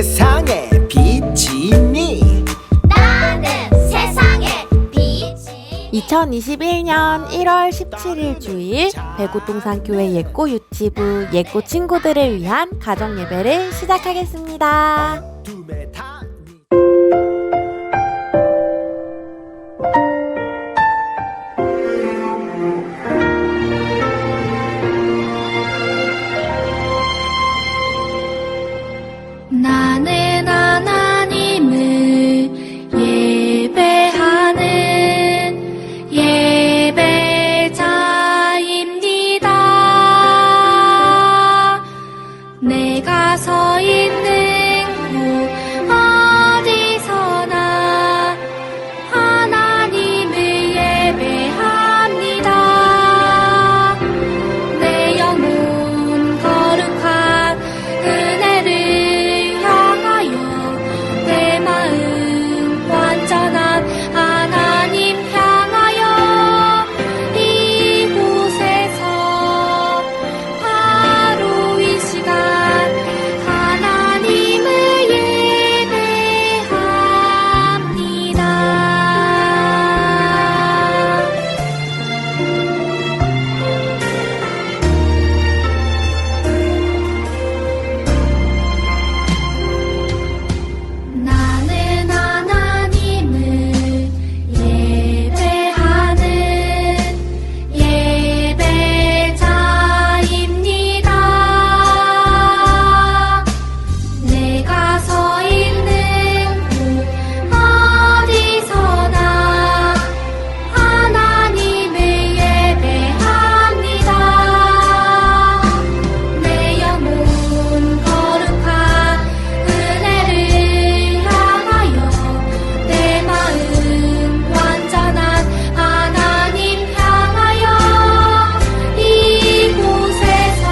세상에 빛이니 나는 세상에 빛이 2021년 1월 17일 주일 배구동산교회 예꼬 유치부 예꼬 친구들을 위한 가정 예배를 시작하겠습니다. 어둠에 다니 나는 하나님을 예배하는 예배자입니다. 내가 서 있는 곳 어디서나 하나님을 예배합니다. 내 영혼 거룩한 은혜를 향하여 내 마음 완전한 하나님 향하여 이곳에서 바로 이 시간 하나님을 예배합니다. 나는 하나님을 예배하는 예배자입니다. 내가 서 있는 곳 어디서나 하나님을 예배합니다. 내 영혼 거룩한 은혜를 향하여 내 마음 완전한 하나님 향하여 이곳에서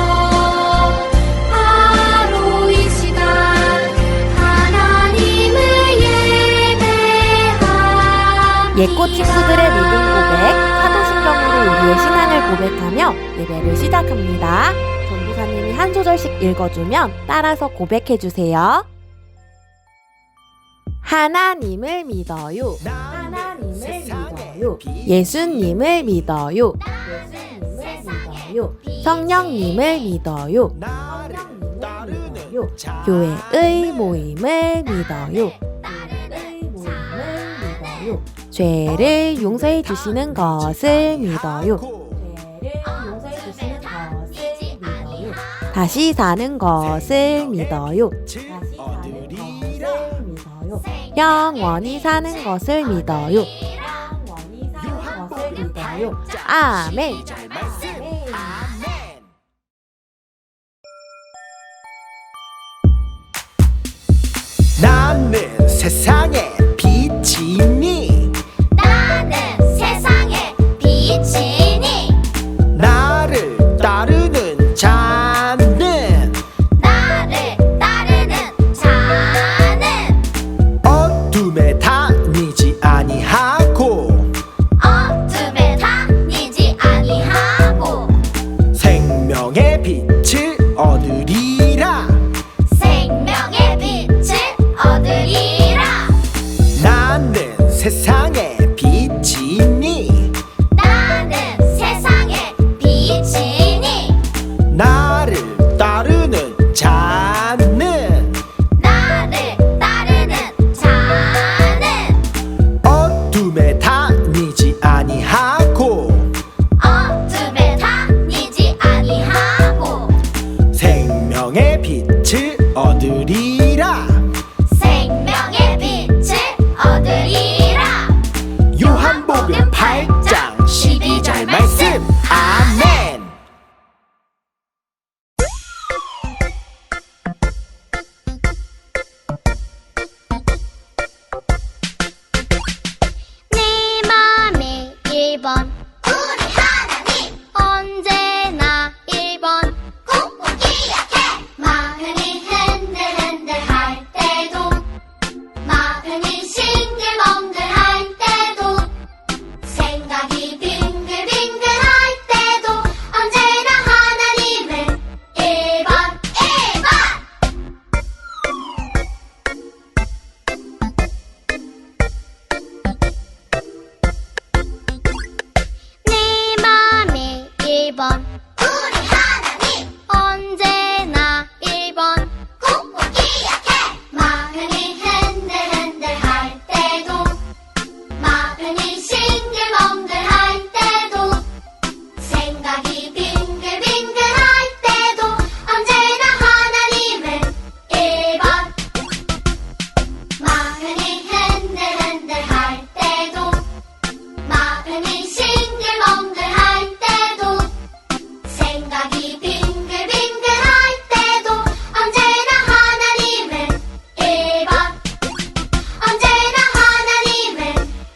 바로 이 시간 하나님을 예배합니다. 예꼬 친구들의 믿음 고백, 사도신경으로 우리의 신앙을 고백하며 예배를 시작합니다. 전도사님이 한 소절씩 읽어주면 따라서 고백해주세요. 하나님을 믿어요. 하나님을 믿어요. 예수님을 믿어요. 예수님을 믿어요. 성령님을 믿어요. 성령님을 믿어요. 교회의 모임을 믿어요. 교회의 모임을 믿어요. 죄를 용서해 주시는 것을 믿어요. 죄를 용서해 주시는 것을 믿어요. 다시 사는 것을 믿어요. 다시 사는 것을 믿어요. 영원히 사는 것을 믿어요. 영원히 사는 것을 믿어요. 아멘. 나는 세상에 빛이니 나는 세상에 빛이니 나를 따르는 자는 나를 따르는 자는 어둠에 다니지 아니하고 어둠에 다니지 아니하고 생명의 빛을 얻으리라. 생명의 빛을 얻으리라. 나는 세상에 빛이니 나는 세상에 빛이니 나를 따르는 자는 나를 따르는 자는 어둠에 다니지 아니하고 어둠에 다니지 아니하고 생명 생각이 빙글빙글할 때도 언제나 하나님은 1번 언제나 하나님은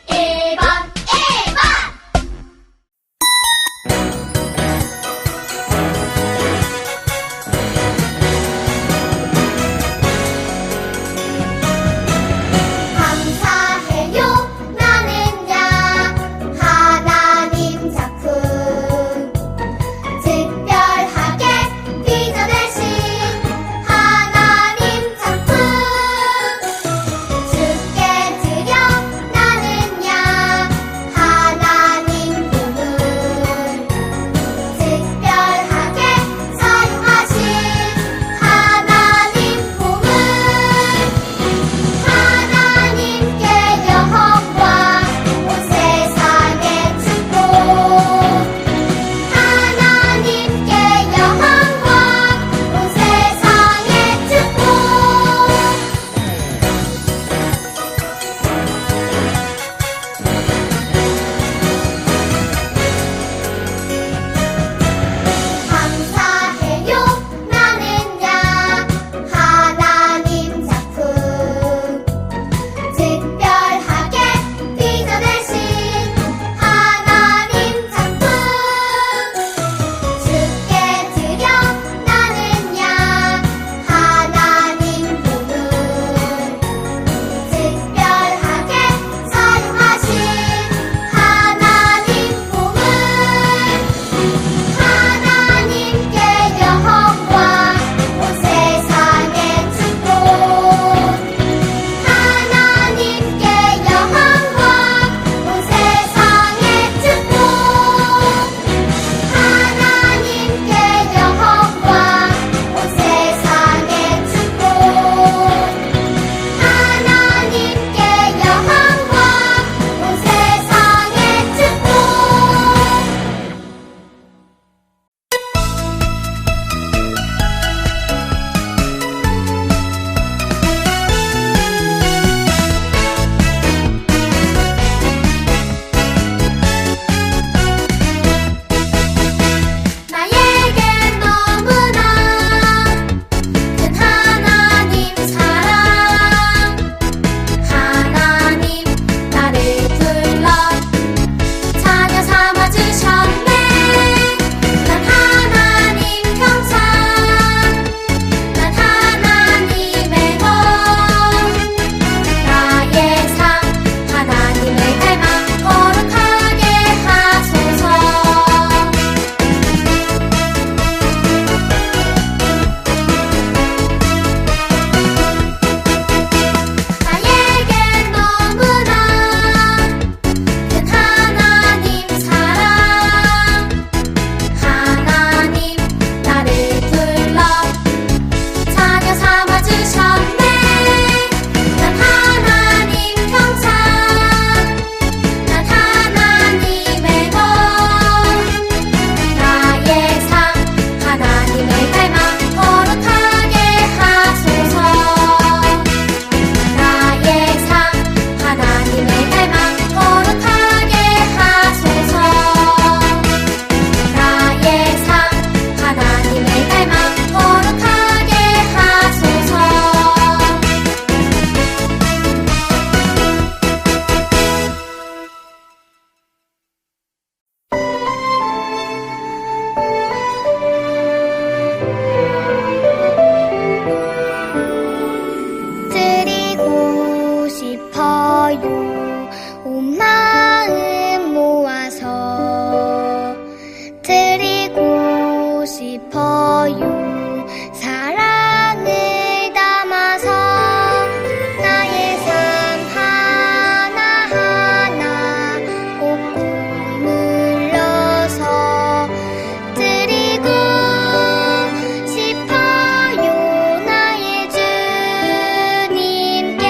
1번 1번 감사해요 나는야 하나님 작품 특별하게 빚어내신 하나님 작품 주께 드려 나는야 하나님 품을 특별하게 사용하신 하나님 품을 하나님께 영광 온 세상의 축복 하나님께 영광 온 세상의 축복 감사해요 나는야 하나님 작품 특별하게 빚어내신 하나님 작품 주께 드려 나는야 하나님 품을 특별하게 사용하신 하나님 품을 하나님께 영광 온 세상의 축복 하나님께 영광 온 세상의 축복 하나님께 영광 온 세상의 축복 하나님께 영광 온 세상의 축복 나에겐 너무나 큰 하나님 사랑 하나님 나를 불러 자녀 삼아주셨네 난 하나님 평창 난 하나님의 것 나의 삶 하나님을 닮아 거룩하게 하소서 나에겐 너무나 큰 하나님 사랑 하나님 나를 불러 자녀 삼아주셨네 난 하나님 평창 난 하나님의 것 나의 삶 하나님을 닮아 거룩하게 하소서 나의 삶 하나님을 닮아 거룩하게 하소서 나의 삶 하나님을 닮아 거룩하게 하소서 드리고 싶어요 온 마음 모아서 드리고 싶어요 사랑을 담아서 나의 삶 하나하나 꼭 물러서 드리고 싶어요 나의 주님께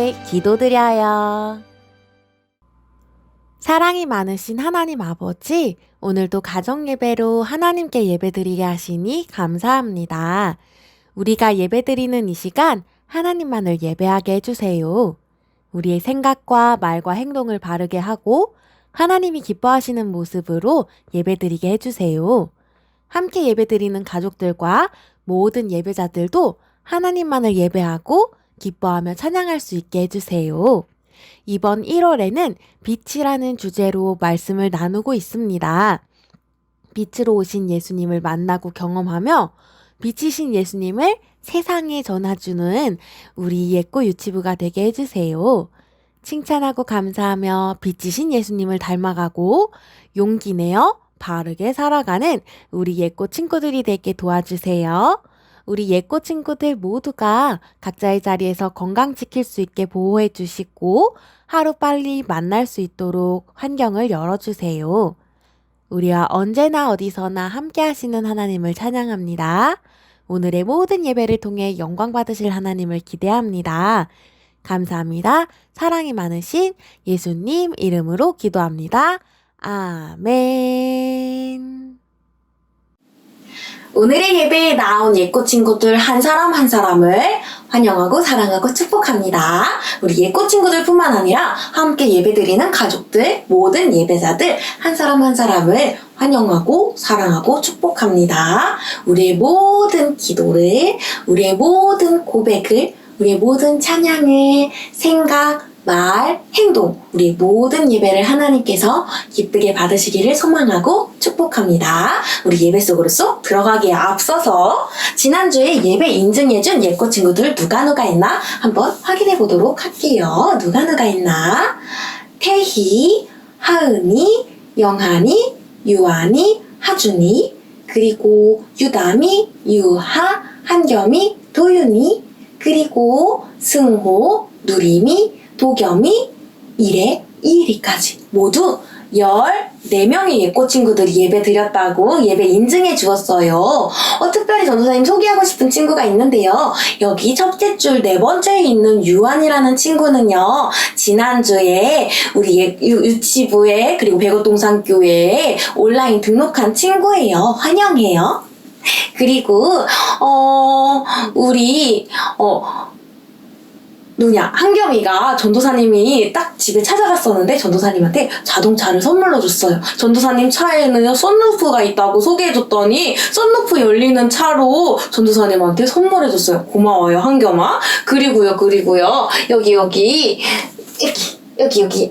함께 기도드려요. 사랑이 많으신 하나님 아버지, 오늘도 가정예배로 하나님께 예배드리게 하시니 감사합니다. 우리가 예배드리는 이 시간 하나님만을 예배하게 해주세요. 우리의 생각과 말과 행동을 바르게 하고 하나님이 기뻐하시는 모습으로 예배드리게 해주세요. 함께 예배드리는 가족들과 모든 예배자들도 하나님만을 예배하고 기뻐하며 찬양할 수 있게 해주세요. 이번 1월에는 빛이라는 주제로 말씀을 나누고 있습니다. 빛으로 오신 예수님을 만나고 경험하며 빛이신 예수님을 세상에 전해주는 우리 예꼬 유치부가 되게 해주세요. 칭찬하고 감사하며 빛이신 예수님을 닮아가고 용기 내어 바르게 살아가는 우리 예꼬 친구들이 되게 도와주세요. 우리 예꼬 친구들 모두가 각자의 자리에서 건강 지킬 수 있게 보호해 주시고 하루빨리 만날 수 있도록 환경을 열어주세요. 우리와 언제나 어디서나 함께 하시는 하나님을 찬양합니다. 오늘의 모든 예배를 통해 영광 받으실 하나님을 기대합니다. 감사합니다. 사랑이 많으신 예수님 이름으로 기도합니다. 아멘. 오늘의 예배에 나온 예꼬 친구들 한 사람 한 사람을 환영하고 사랑하고 축복합니다. 우리 예꼬 친구들뿐만 아니라 함께 예배드리는 가족들, 모든 예배자들 한 사람 한 사람을 환영하고 사랑하고 축복합니다. 우리의 모든 기도를, 우리의 모든 고백을, 우리의 모든 찬양을, 생각, 말, 행동, 우리 모든 예배를 하나님께서 기쁘게 받으시기를 소망하고 축복합니다. 우리 예배 속으로 쏙 들어가기에 앞서서 지난주에 예배 인증해준 예꼬 친구들 누가 있나 한번 확인해 보도록 할게요. 누가 있나? 태희, 하은이, 영한이, 유한이, 하준이, 그리고 유담이, 유하, 한겸이, 도윤이, 그리고 승호, 누림이, 도겸이, 이래, 이일이까지 모두 14명의 예꼬 친구들이 예배 드렸다고 예배 인증해 주었어요. 특별히 전도사님 소개하고 싶은 친구가 있는데요. 여기 첫째 줄 네 번째에 있는 유한이라는 친구는요. 지난주에 우리 유치부에 그리고 백옷동산교회에 온라인 등록한 친구예요. 환영해요. 그리고 우리 한겸이가 전도사님이 딱 집에 찾아갔었는데 전도사님한테 자동차를 선물로 줬어요. 전도사님 차에는 썬루프가 있다고 소개해줬더니 썬루프 열리는 차로 전도사님한테 선물해줬어요. 고마워요, 한겸아. 그리고요 여기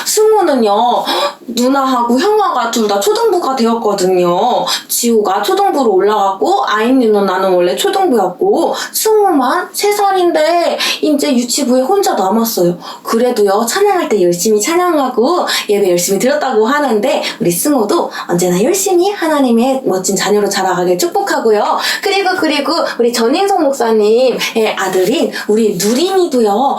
승호는요 누나하고 형아가 둘 다 초등부가 되었거든요. 지호가 초등부로 올라갔고 아임님은 나는 원래 초등부였고 승호만 3살인데 이제 유치부에 혼자 남았어요. 그래도요 찬양할 때 열심히 찬양하고 예배 열심히 드렸다고 하는데 우리 승호도 언제나 열심히 하나님의 멋진 자녀로 자라가길 축복하고요. 그리고 우리 전인성 목사님의 아들인 우리 누림이도요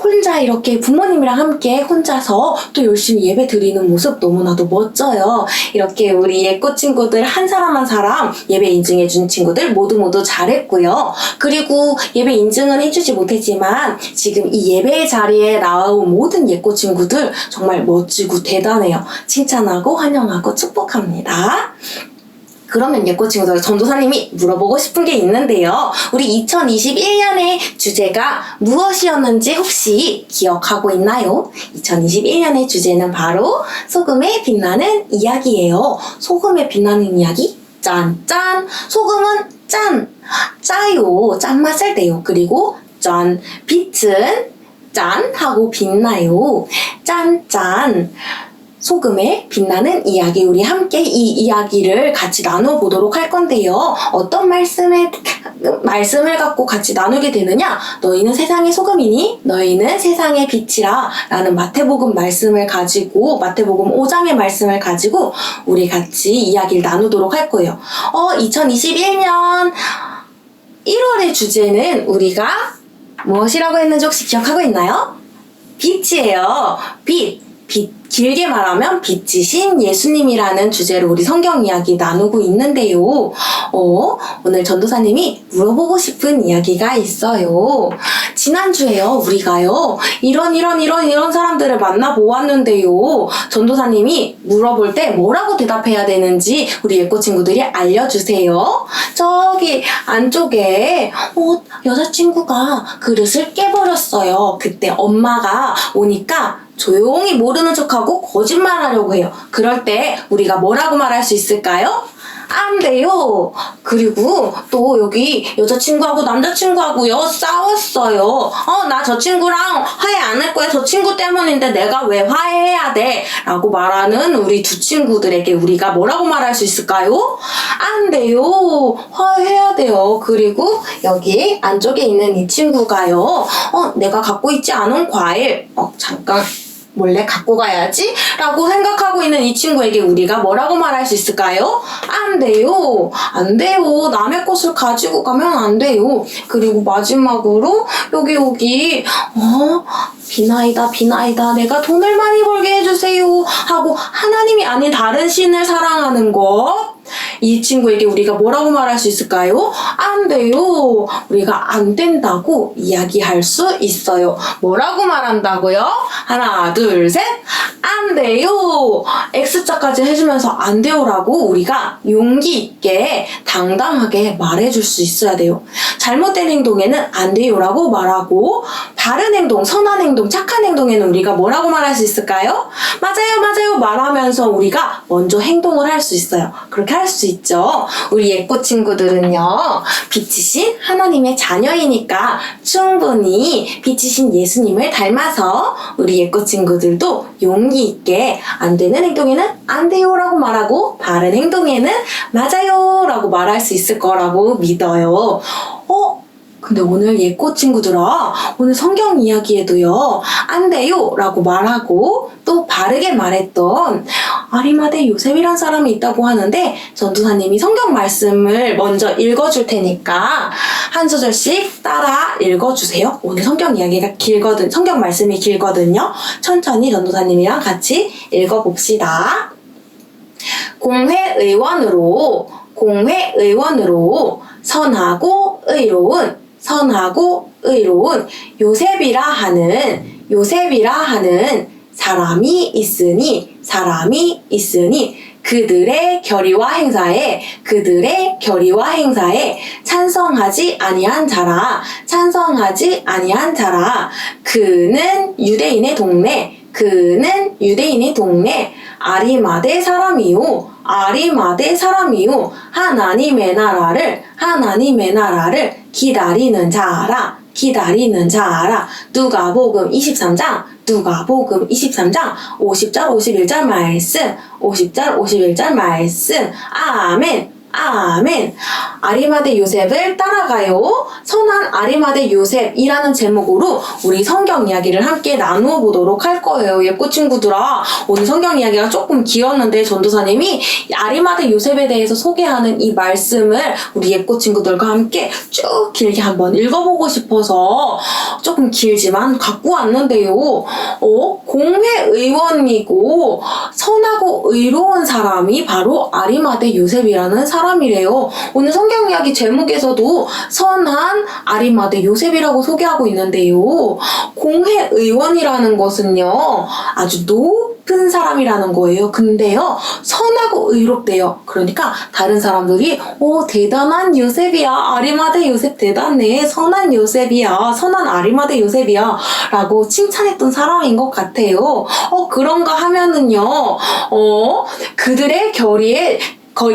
혼자 이렇게 부모님이랑 함께 혼자서 또 열심히 예배 드리는 모습 너무나도 멋져요. 이렇게 우리 예꼬 친구들 한 사람 한 사람 예배 인증해준 친구들 모두 잘했고요. 그리고 예배 인증은 해주지 못했지만 지금 이 예배 자리에 나온 모든 예꼬 친구들 정말 멋지고 대단해요. 칭찬하고 환영하고 축복합니다. 그러면 예꼬 친구들 전도사님이 물어보고 싶은 게 있는데요. 우리 2021년의 주제가 무엇이었는지 혹시 기억하고 있나요? 2021년의 주제는 바로 소금에 빛나는 이야기예요. 소금에 빛나는 이야기? 짠! 소금은 짜요. 짠맛을 내요. 그리고 짠! 빛은 짠! 하고 빛나요. 짠! 소금에 빛나는 이야기, 우리 함께 이 이야기를 같이 나눠보도록 할 건데요. 어떤 말씀을 갖고 같이 나누게 되느냐? 너희는 세상의 소금이니 너희는 세상의 빛이라 라는 마태복음 5장의 말씀을 가지고 우리 같이 이야기를 나누도록 할 거예요. 2021년 1월의 주제는 우리가 무엇이라고 했는지 혹시 기억하고 있나요? 빛이에요. 빛. 길게 말하면 빛이신 예수님이라는 주제로 우리 성경 이야기 나누고 있는데요. 오늘 전도사님이 물어보고 싶은 이야기가 있어요. 지난주에요, 우리가요, 이런 사람들을 만나보았는데요. 전도사님이 물어볼 때 뭐라고 대답해야 되는지 우리 예꼬 친구들이 알려주세요. 저기 안쪽에 여자친구가 그릇을 깨버렸어요. 그때 엄마가 오니까 조용히 모르는 척하고 거짓말하려고 해요. 그럴 때 우리가 뭐라고 말할 수 있을까요? 안 돼요. 그리고 또 여기 여자친구하고 남자친구하고요 싸웠어요. 나 저 친구랑 화해 안 할 거야. 저 친구 때문인데 내가 왜 화해해야 돼? 라고 말하는 우리 두 친구들에게 우리가 뭐라고 말할 수 있을까요? 안 돼요. 화해해야 돼요. 그리고 여기 안쪽에 있는 이 친구가요, 내가 갖고 있지 않은 과일, 잠깐 몰래 갖고 가야지 라고 생각하고 있는 이 친구에게 우리가 뭐라고 말할 수 있을까요? 안 돼요. 안 돼요. 남의 것을 가지고 가면 안 돼요. 그리고 마지막으로 여기 비나이다 내가 돈을 많이 벌게 해주세요 하고 하나님이 아닌 다른 신을 사랑하는 것, 이 친구에게 우리가 뭐라고 말할 수 있을까요? 안 돼요. 우리가 안 된다고 이야기할 수 있어요. 뭐라고 말한다고요? 하나, 둘, 셋. 안 돼요. X자까지 해주면서 안 돼요라고 우리가 용기 있게 당당하게 말해줄 수 있어야 돼요. 잘못된 행동에는 안 돼요라고 말하고, 바른 행동, 선한 행동, 착한 행동에는 우리가 뭐라고 말할 수 있을까요? 맞아요 말하면서 우리가 먼저 행동을 할 수 있어요. 그렇게 할 수 있죠. 우리 예꼬 친구들은요, 빛이신 하나님의 자녀이니까 충분히 빛이신 예수님을 닮아서 우리 예꼬 친구들도 용기 있게 안 되는 행동에는 안 돼요라고 말하고, 바른 행동에는 맞아요 라고 말할 수 있을 거라고 믿어요. 근데 오늘 예꼬 친구들아, 오늘 성경 이야기에도요, 안 돼요 라고 말하고 또 바르게 말했던 아리마대 요셉이란 사람이 있다고 하는데, 전도사님이 성경 말씀을 먼저 읽어줄 테니까 한 소절씩 따라 읽어주세요. 오늘 성경 이야기가 성경 말씀이 길거든요. 천천히 전도사님이랑 같이 읽어봅시다. 공회의원으로 선하고 의로운 요셉이라 하는 사람이 있으니 그들의 결의와 행사에 찬성하지 아니한 자라. 그는 유대인의 동네 아리마대 사람이요 하나님의 나라를 기다리는 자라. 누가복음 23장 50절 51절 말씀. 아멘. 아리마대 요셉을 따라가요. 선한 아리마대 요셉이라는 제목으로 우리 성경 이야기를 함께 나누어 보도록 할 거예요. 예꼬 친구들아, 오늘 성경 이야기가 조금 길었는데 전도사님이 아리마대 요셉에 대해서 소개하는 이 말씀을 우리 예꼬 친구들과 함께 쭉 길게 한번 읽어보고 싶어서 조금 길지만 갖고 왔는데요. 공회의원이고 선하고 의로운 사람이 바로 아리마대 요셉이라는 사람이래요. 오늘 성경 이야기 제목에서도 선한 아리마대 요셉이라고 소개하고 있는데요. 공회의원이라는 것은요, 아주 높은 사람이라는 거예요. 근데요, 선하고 의롭대요. 그러니까 다른 사람들이 대단한 요셉이야, 아리마대 요셉 대단해, 선한 요셉이야, 선한 아리마대 요셉이야 라고 칭찬했던 사람인 것 같아요. 그런가 하면은요, 그들의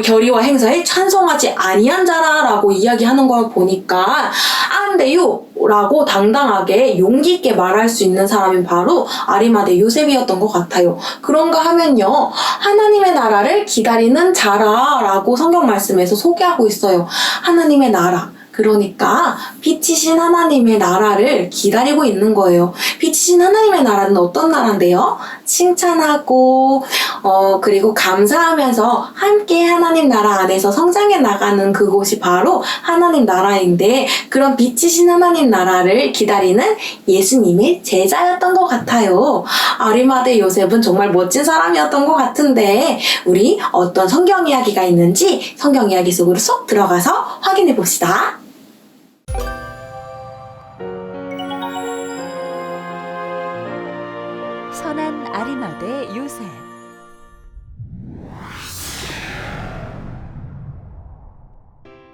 결의와 행사에 찬성하지 아니한 자라라고 이야기하는 걸 보니까 안 돼요 라고 당당하게 용기 있게 말할 수 있는 사람이 바로 아리마대 요셉이었던 것 같아요. 그런가 하면요, 하나님의 나라를 기다리는 자라라고 성경 말씀에서 소개하고 있어요. 하나님의 나라, 그러니까 빛이신 하나님의 나라를 기다리고 있는 거예요. 빛이신 하나님의 나라는 어떤 나라인데요? 칭찬하고 그리고 감사하면서 함께 하나님 나라 안에서 성장해 나가는 그곳이 바로 하나님 나라인데, 그런 빛이신 하나님 나라를 기다리는 예수님의 제자였던 것 같아요. 아리마대 요셉은 정말 멋진 사람이었던 것 같은데, 우리 어떤 성경 이야기가 있는지 성경 이야기 속으로 쏙 들어가서 확인해 봅시다. 선한 아리마대 요셉.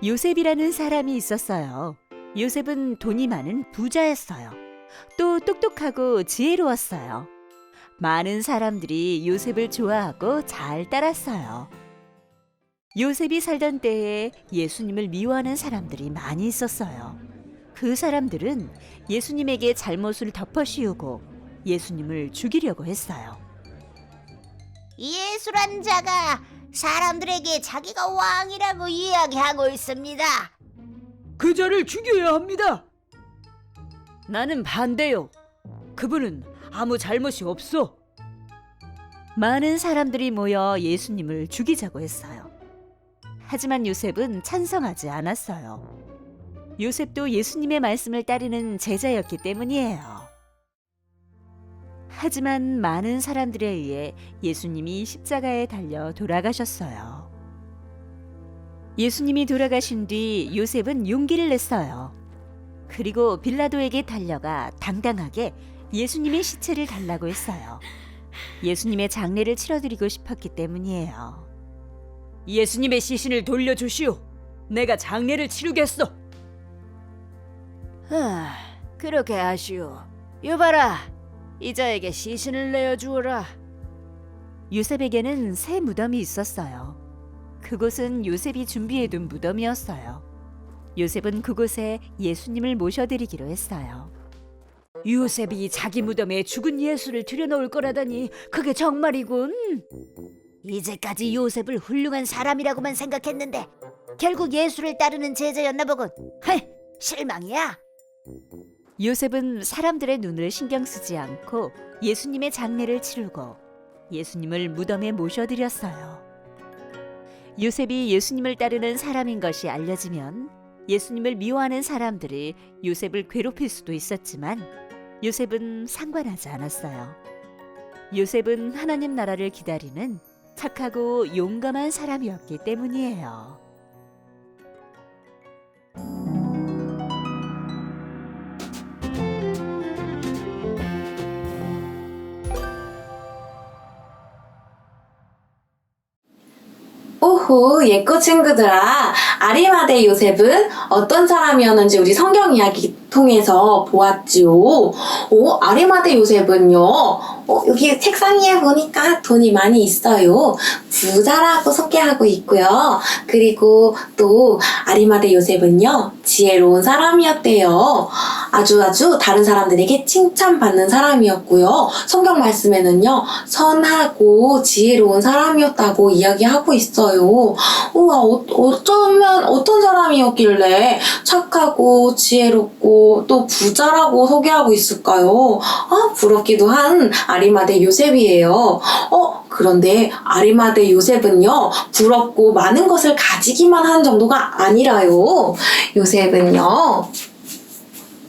요셉이라는 사람이 있었어요. 요셉은 돈이 많은 부자였어요. 또 똑똑하고 지혜로웠어요. 많은 사람들이 요셉을 좋아하고 잘 따랐어요. 요셉이 살던 때에 예수님을 미워하는 사람들이 많이 있었어요. 그 사람들은 예수님에게 잘못을 덮어씌우고 예수님을 죽이려고 했어요. 예수란 자가 사람들에게 자기가 왕이라고 이야기하고 있습니다. 그 자를 죽여야 합니다. 나는 반대요. 그분은 아무 잘못이 없어. 많은 사람들이 모여 예수님을 죽이자고 했어요. 하지만 요셉은 찬성하지 않았어요. 요셉도 예수님의 말씀을 따르는 제자였기 때문이에요. 하지만 많은 사람들에 의해 예수님이 십자가에 달려 돌아가셨어요. 예수님이 돌아가신 뒤 요셉은 용기를 냈어요. 그리고 빌라도에게 달려가 당당하게 예수님의 시체를 달라고 했어요. 예수님의 장례를 치러드리고 싶었기 때문이에요. 예수님의 시신을 돌려주시오. 내가 장례를 치르겠어. 그렇게 하시오. 여봐라, 이자에게 시신을 내어주어라. 요셉에게는 새 무덤이 있었어요. 그곳은 요셉이 준비해둔 무덤이었어요. 요셉은 그곳에 예수님을 모셔드리기로 했어요. 요셉이 자기 무덤에 죽은 예수를 들여놓을 거라더니 그게 정말이군. 이제까지 요셉을 훌륭한 사람이라고만 생각했는데 결국 예수를 따르는 제자였나 보군. 실망이야. 요셉은 사람들의 눈을 신경 쓰지 않고 예수님의 장례를 치르고 예수님을 무덤에 모셔드렸어요. 요셉이 예수님을 따르는 사람인 것이 알려지면 예수님을 미워하는 사람들이 요셉을 괴롭힐 수도 있었지만 요셉은 상관하지 않았어요. 요셉은 하나님 나라를 기다리는 착하고 용감한 사람이었기 때문이에요. 오호, 예꼬 친구들아, 아리마대 요셉은 어떤 사람이었는지 우리 성경 이야기 통해서 보았지요. 아리마대 요셉은요, 여기 책상 위에 보니까 돈이 많이 있어요. 부자라고 소개하고 있고요. 그리고 또 아리마대 요셉은요, 지혜로운 사람이었대요. 아주 다른 사람들에게 칭찬받는 사람이었고요. 성경 말씀에는요, 선하고 지혜로운 사람이었다고 이야기하고 있어요. 우와, 어쩌면 어떤 사람이었길래 착하고 지혜롭고 또 부자라고 소개하고 있을까요? 부럽기도 한 아리마대 요셉이에요. 그런데 아리마대 요셉은요, 부럽고 많은 것을 가지기만 한 정도가 아니라요. 요셉은요,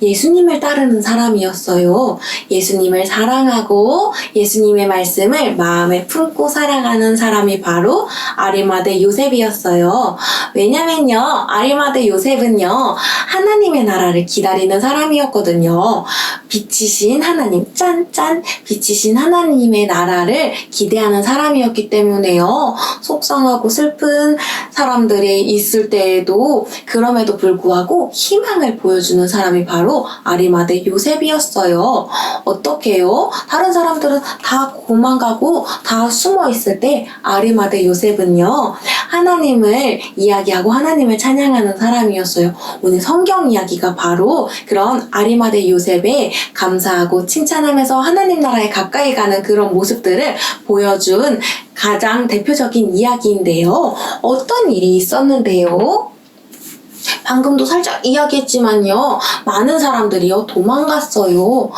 예수님을 따르는 사람이었어요. 예수님을 사랑하고 예수님의 말씀을 마음에 품고 살아가는 사람이 바로 아리마대 요셉이었어요. 왜냐면요, 아리마대 요셉은요, 하나님의 나라를 기다리는 사람이었거든요. 빛이신 하나님, 짠짠, 빛이신 하나님의 나라를 기대하는 사람이었기 때문에요. 속상하고 슬픈 사람들이 있을 때에도 그럼에도 불구하고 희망을 보여주는 사람이 바로 아리마대 요셉이었어요. 어떻게요? 다른 사람들은 다 도망가고 다 숨어 있을 때 아리마대 요셉은요, 하나님을 이야기하고 하나님을 찬양하는 사람이었어요. 오늘 성경 이야기가 바로 그런 아리마대 요셉의 감사하고 칭찬하면서 하나님 나라에 가까이 가는 그런 모습들을 보여준 가장 대표적인 이야기인데요. 어떤 일이 있었는데요? 방금도 살짝 이야기했지만요. 많은 사람들이요, 도망갔어요.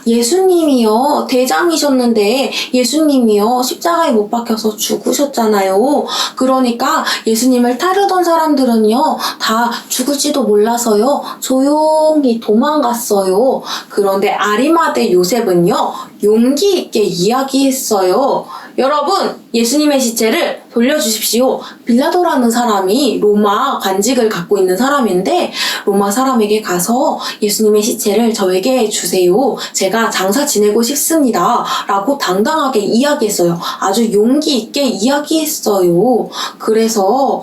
예수님이요, 대장이셨는데 예수님이요, 십자가에 못 박혀서 죽으셨잖아요. 그러니까 예수님을 따르던 사람들은요, 다 죽을지도 몰라서요, 조용히 도망갔어요. 그런데 아리마대 요셉은요, 용기 있게 이야기했어요. 여러분, 예수님의 시체를 돌려주십시오. 빌라도라는 사람이 로마 관직을 갖고 있는 사람인데 로마 사람에게 가서 예수님의 시체를 저에게 주세요. 제가 장사 지내고 싶습니다. 라고 당당하게 이야기했어요. 아주 용기 있게 이야기했어요. 그래서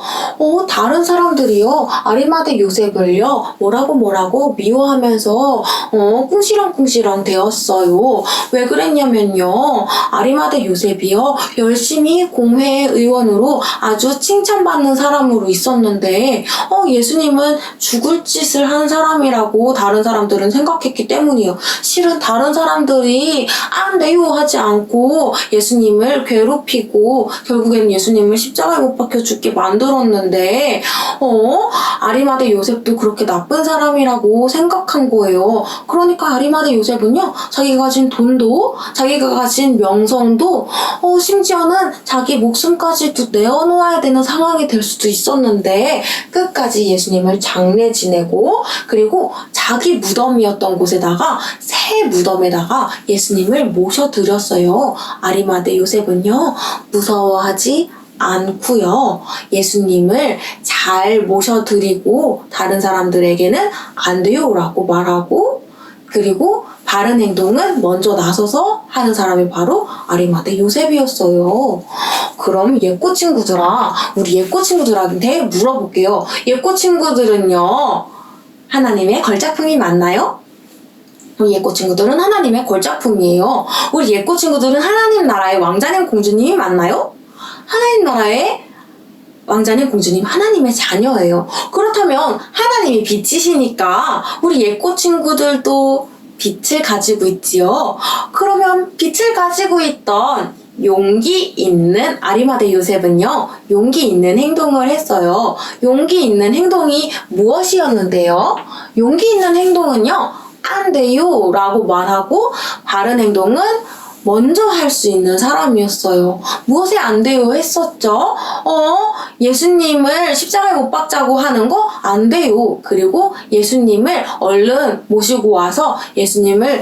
다른 사람들이요, 아리마대 요셉을요, 뭐라고 미워하면서 꿍시렁꿍시렁 되었어요. 왜 그랬냐면요, 아리마대 요셉이요, 열심히 공회 의원으로 아주 칭찬받는 사람으로 있었는데 예수님은 죽을 짓을 한 사람이라고 다른 사람들은 생각했기 때문이에요. 실은 다른 사람들이 안 돼요 하지 않고 예수님을 괴롭히고 결국에는 예수님을 십자가에 못 박혀 죽게 만들었는데 아리마대 요셉도 그렇게 나쁜 사람이라고 생각한 거예요. 그러니까 아리마대 요셉은요, 자기가 가진 돈도 자기가 가진 명성도 심지어는 자기 목숨까지도 내어놓아야 되는 상황이 될 수도 있었는데 끝까지 예수님을 장례 지내고 그리고 자기 무덤이었던 곳에다가 새 무덤에다가 예수님을 모셔드렸어요. 아리마대 요셉은요, 무서워하지 않고요, 예수님을 잘 모셔드리고 다른 사람들에게는 안 돼요 라고 말하고 그리고 바른 행동은 먼저 나서서 하는 사람이 바로 아리마대 요셉이었어요. 그럼 예꼬 친구들아, 우리 예꼬 친구들한테 물어볼게요. 예꼬 친구들은요, 하나님의 걸작품이 맞나요? 우리 예꼬 친구들은 하나님의 걸작품이에요. 우리 예꼬 친구들은 하나님 나라의 왕자님 공주님이 맞나요? 하나님 나라의 왕자님 공주님 하나님의 자녀예요. 그렇다면 하나님이 빛이시니까 우리 예꼬 친구들도 빛을 가지고 있지요. 그러면 빛을 가지고 있던 용기 있는 아리마대 요셉은요, 용기 있는 행동을 했어요. 용기 있는 행동이 무엇이었는데요? 용기 있는 행동은요, 안 돼요 라고 말하고 바른 행동은 먼저 할 수 있는 사람이었어요. 무엇에 안 돼요 했었죠? 예수님을 십자가에 못 박자고 하는 거 안 돼요. 그리고 예수님을 얼른 모시고 와서 예수님을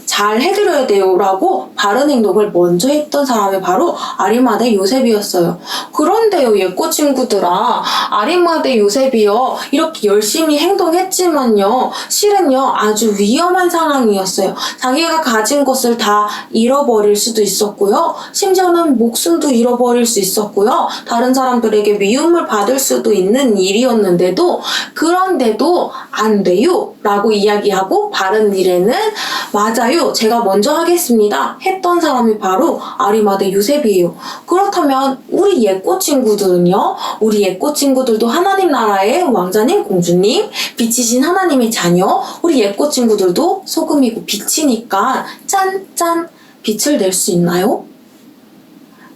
잘 해드려야 돼요 라고 바른 행동을 먼저 했던 사람이 바로 아리마대 요셉이었어요. 그런데요, 예꼬 친구들아, 아리마대 요셉이요, 이렇게 열심히 행동했지만요, 실은요, 아주 위험한 상황이었어요. 자기가 가진 것을 다 잃어버릴 수도 있었고요, 심지어는 목숨도 잃어버릴 수 있었고요, 다른 사람들에게 미움을 받을 수도 있는 일이었는데도, 그런데도 안 돼요 라고 이야기하고 바른 일에는 맞아요, 제가 먼저 하겠습니다 했던 사람이 바로 아리마대 요셉이에요. 그렇다면 우리 예꼬 친구들은요, 우리 예꼬 친구들도 하나님 나라의 왕자님 공주님, 빛이신 하나님의 자녀, 우리 예꼬 친구들도 소금이고 빛이니까 짠짠 빛을 낼 수 있나요?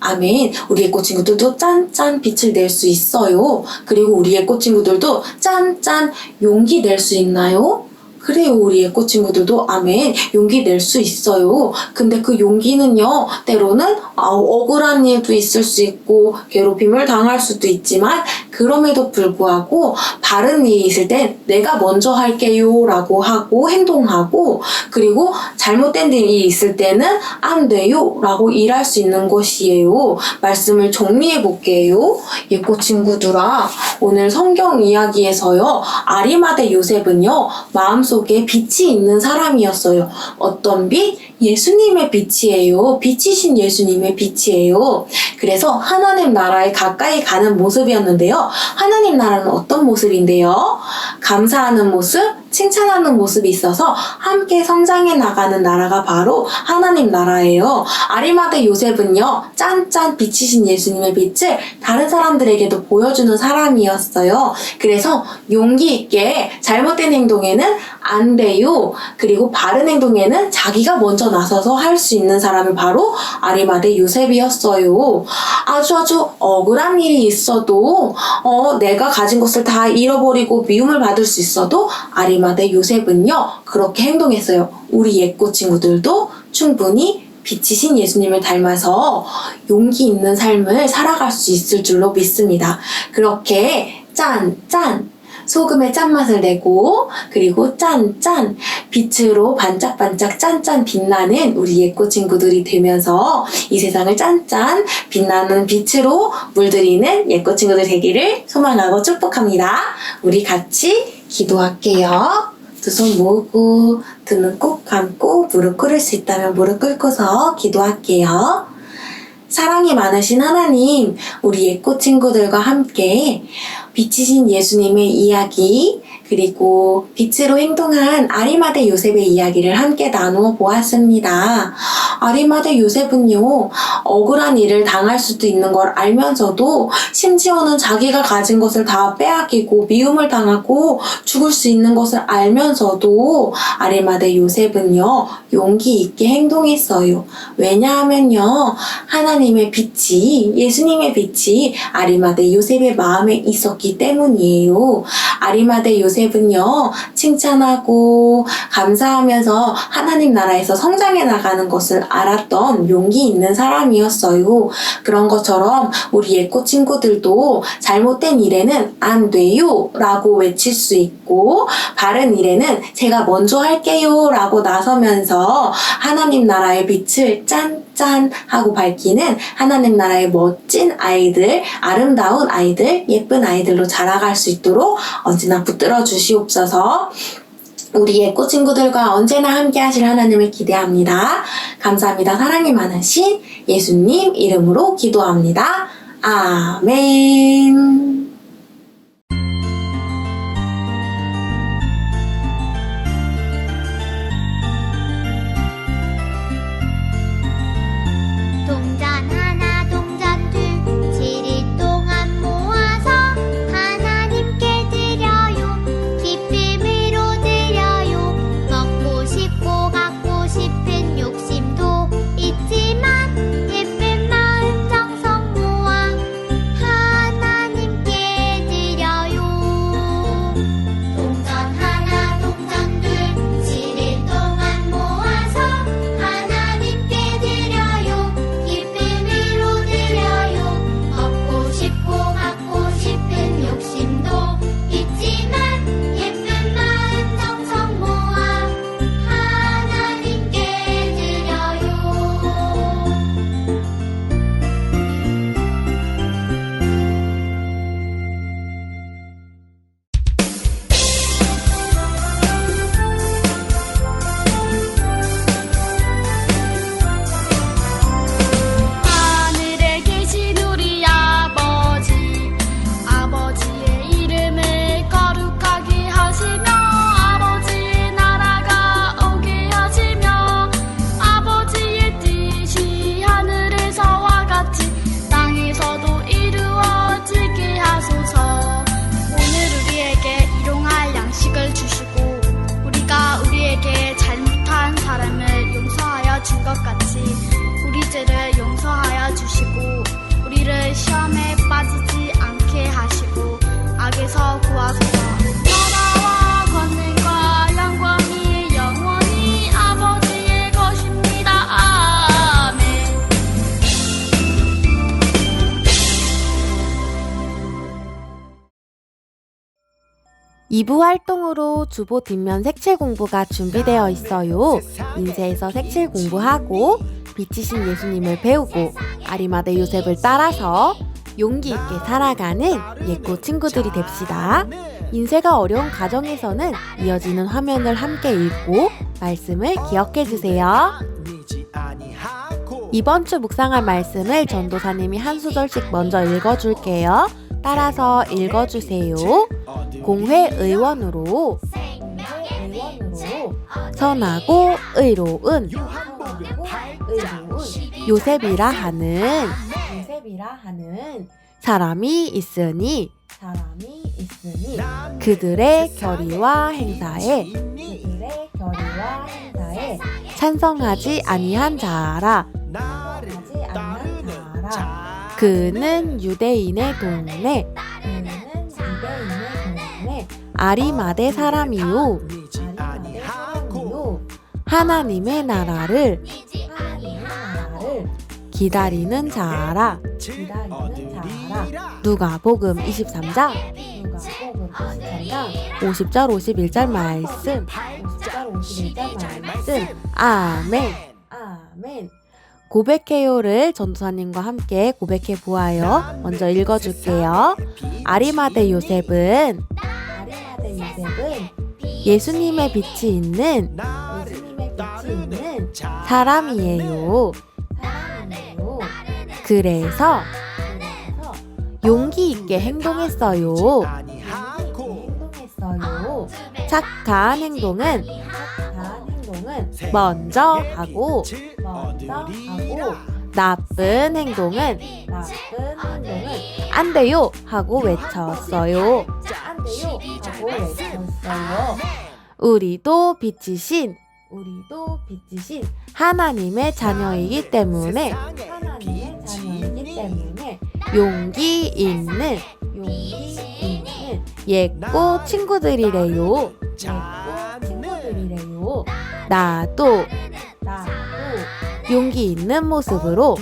아멘. 우리 예꼬 친구들도 짠짠 빛을 낼 수 있어요. 그리고 우리 예꼬 친구들도 짠짠 용기 낼 수 있나요? 그래요, 우리 예꼬 친구들도 아멘, 용기 낼 수 있어요. 근데 그 용기는요, 때로는 억울한 일도 있을 수 있고 괴롭힘을 당할 수도 있지만 그럼에도 불구하고 바른 일이 있을 땐 내가 먼저 할게요 라고 하고 행동하고, 그리고 잘못된 일이 있을 때는 안 돼요 라고 일할 수 있는 것이에요. 말씀을 정리해 볼게요. 예꼬 친구들아, 오늘 성경 이야기에서요, 아리마대 요셉은요, 마음속에 빛이 있는 사람이었어요. 어떤 빛? 예수님의 빛이에요. 빛이신 예수님의 빛이에요. 그래서 하나님 나라에 가까이 가는 모습이었는데요. 하나님 나라는 어떤 모습인데요? 감사하는 모습, 칭찬하는 모습이 있어서 함께 성장해 나가는 나라가 바로 하나님 나라예요. 아리마대 요셉은요, 짠짠 빛이신 예수님의 빛을 다른 사람들에게도 보여주는 사람이었어요. 그래서 용기 있게 잘못된 행동에는 안 돼요. 그리고 바른 행동에는 자기가 먼저 나서서 할 수 있는 사람이 바로 아리마대 요셉이었어요. 아주 억울한 일이 있어도 내가 가진 것을 다 잃어버리고 미움을 받을 수 있어도 아리마대 요셉은요 그렇게 행동했어요. 우리 예꼬 친구들도 충분히 빛이신 예수님을 닮아서 용기 있는 삶을 살아갈 수 있을 줄로 믿습니다. 그렇게 짠 소금의 짠맛을 내고 그리고 짠 빛으로 반짝반짝 짠 빛나는 우리 예꼬 친구들이 되면서 이 세상을 짠 빛나는 빛으로 물들이는 예꼬 친구들 되기를 소망하고 축복합니다. 우리 같이 기도할게요. 두 손 모으고 두 눈 꼭 감고 무릎 꿇을 수 있다면 무릎 꿇고서 기도할게요. 사랑이 많으신 하나님, 우리 예꼬 친구들과 함께 빛이신 예수님의 이야기 그리고 빛으로 행동한 아리마대 요셉의 이야기를 함께 나누어 보았습니다. 아리마대 요셉은요 억울한 일을 당할 수도 있는 걸 알면서도 심지어는 자기가 가진 것을 다 빼앗기고 미움을 당하고 죽을 수 있는 것을 알면서도 아리마대 요셉은요 용기 있게 행동했어요. 왜냐하면요 하나님의 빛이 예수님의 빛이 아리마대 요셉의 마음에 있었기 때문이에요. 아리마대 요셉은요 칭찬하고 감사하면서 하나님 나라에서 성장해 나가는 것을 알았던 용기 있는 사람이었어요. 그런 것처럼 우리 예꼬 친구들도 잘못된 일에는 안 돼요 라고 외칠 수 있고 바른 일에는 제가 먼저 할게요 라고 나서면서 하나님 나라의 빛을 짠 하고 밝히는 하나님 나라의 멋진 아이들, 아름다운 아이들, 예쁜 아이들로 자라갈 수 있도록 언제나 붙들어 주시옵소서. 우리 예꼬 친구들과 언제나 함께 하실 하나님을 기대합니다. 감사합니다. 사랑이 많으신 예수님 이름으로 기도합니다. 아멘. 동전 하나 동전 둘 7일 동안 모아서 하나님께 드려요. 기쁨으로 드려요. 먹고 싶고 갖고 싶은 욕심도 있지만 예쁜 마음 정성 모아 하나님께 드려요. 동전 하나 동전 둘 7일 동안 모아서 하나님께 드려요. 기쁨으로 드려요. 먹고 싶고 갖고 싶은 욕심도 있지만 예쁜 마음 정성 모아 하나님께 드려요. 하늘에 계신 우리 아버지, 아버지의 이름을 거룩하게 하시며 아버지의 나라가 오게 하시며 아버지의 뜻이 하늘에서와 같이 땅에서도 이루어지게 하소서. 오늘 우리에게 일용할 양식을 주시고 우리가 우리에게 잘못한 사람을 용서하여 준 것 같이 우리 죄를 용서하여 주시고 우리를 시험에 빠지지 않게 하시고 악에서 구하소서. 나라와 권능과 영광이 영원히 아버지의 것입니다. 아멘. 이부 활동으로 주보 뒷면 색칠 공부가 준비되어 있어요. 인쇄에서 색칠 공부하고 빛이신 예수님을 배우고 아리마대 요셉을 따라서 용기 있게 살아가는 예꼬 친구들이 됩시다. 인쇄가 어려운 가정에서는 이어지는 화면을 함께 읽고 말씀을 기억해 주세요. 이번 주 묵상할 말씀을 전도사님이 한 소절씩 먼저 읽어줄게요. 따라서 읽어주세요. 공회의원으로 선하고 의로운 요셉이라 하는 사람이 있으니 그들의 결의와 행사에 찬성하지 아니한 자라. 그는 유대인의 동네 아리마대 사람이요 하나님의 나라를 기다리는 자라. 누가복음 23장 50절 51절 말씀. 아멘. 고백해요를 전도사님과 함께 고백해 보아요. 먼저 읽어줄게요. 아리마대 요셉은 예수님의 빛이 있는 사람이에요. 그래서 용기 있게 행동했어요. 착한 행동은 먼저 하고 나쁜 행동은 안 돼요 하고 외쳤어요. 우리도 빛이신 하나님의 자녀이기 때문에 용기 있는 예꼬 친구들이래요. 나도 용기 있는 모습으로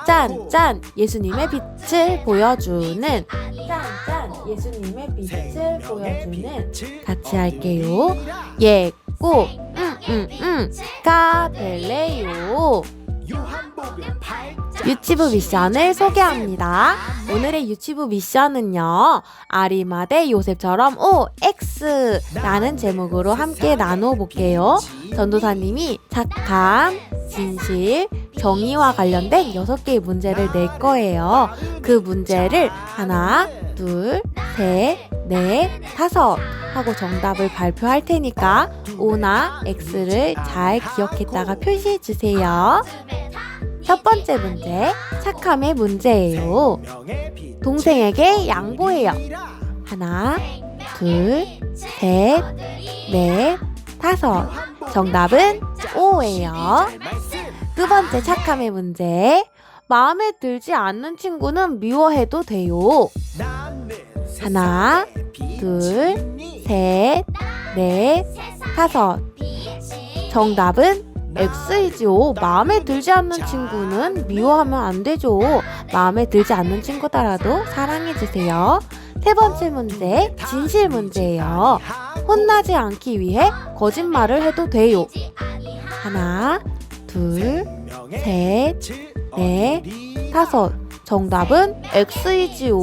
짠짠 예수님의 빛을 보여주는 같이 할게요. 예꼬 가 될래요. 유치부 미션을 소개합니다. 오늘의 유치부 미션은요, 아리마대 요셉처럼 OX라는 제목으로 함께 나눠볼게요. 전도사님이 착함, 진실, 정의와 관련된 6개의 문제를 낼 거예요. 그 문제를 하나, 둘, 셋, 넷, 다섯 하고 정답을 발표할 테니까 O나 X를 잘 기억했다가 표시해주세요. 첫 번째 문제, 착함의 문제예요. 동생에게 양보해요. 하나, 둘, 셋, 넷, 다섯. 정답은 O예요. 두 번째 착함의 문제, 마음에 들지 않는 친구는 미워해도 돼요. 하나, 둘, 셋, 넷, 다섯. 정답은 X이죠. 마음에 들지 않는 친구는 미워하면 안 되죠. 마음에 들지 않는 친구더라도 사랑해주세요. 세 번째 문제, 진실 문제예요. 혼나지 않기 위해 거짓말을 해도 돼요. 하나, 둘, 셋, 넷, 다섯. 정답은 X이지요.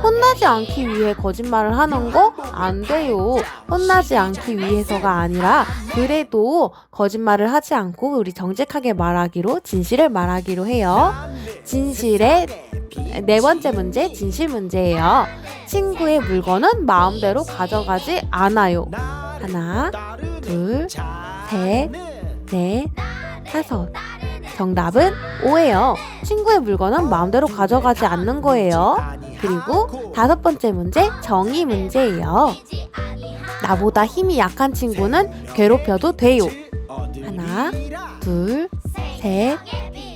혼나지 않기 위해 거짓말을 하는 거 안 돼요. 혼나지 않기 위해서가 아니라 그래도 거짓말을 하지 않고 우리 정직하게 말하기로, 진실을 말하기로 해요. 진실의 네 번째 문제, 진실 문제예요. 친구의 물건은 마음대로 가져가지 않아요. 하나, 둘, 셋, 넷, 다섯. 정답은 O예요. 친구의 물건은 마음대로 가져가지 않는 거예요. 그리고 다섯 번째 문제, 정의 문제예요. 나보다 힘이 약한 친구는 괴롭혀도 돼요. 하나, 둘, 셋,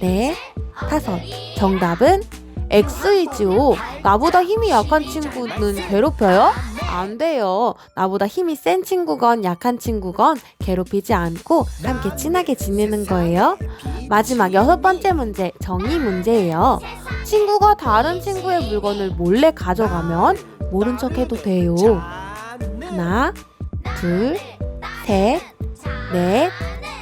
넷, 다섯. 정답은 X이지요. 나보다 힘이 약한 친구는 괴롭혀요? 안 돼요. 나보다 힘이 센 친구건 약한 친구건 괴롭히지 않고 함께 친하게 지내는 거예요. 마지막 여섯 번째 문제, 정의 문제예요. 친구가 다른 친구의 물건을 몰래 가져가면 모른 척 해도 돼요. 하나, 둘, 셋, 넷,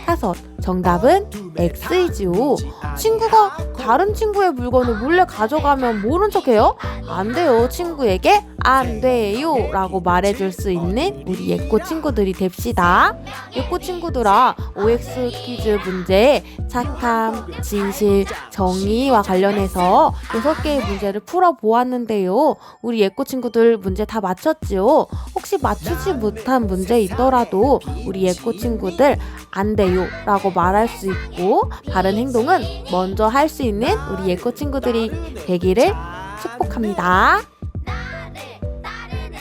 다섯. 정답은 X이지요. 친구가 다른 친구의 물건을 몰래 가져가면 모른 척해요? 안 돼요. 친구에게 안 돼요 라고 말해줄 수 있는 우리 예꼬 친구들이 됩시다. 예꼬 친구들아, OX 퀴즈 문제 착함, 진실, 정의와 관련해서 6개의 문제를 풀어보았는데요. 우리 예꼬 친구들 문제 다 맞췄지요? 혹시 맞추지 못한 문제 있더라도 우리 예꼬 친구들 안 돼요 라고 말할 수 있고, 바른 행동은 먼저 할 수 있는 우리 예꼬 친구들이 되기를 축복합니다.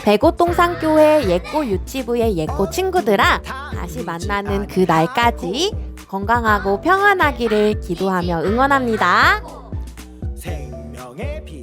백오동산교회 예꼬 유치부의 예꼬 친구들아, 다시 만나는 그 날까지 건강하고 평안하기를 기도하며 응원합니다. 생명의 빛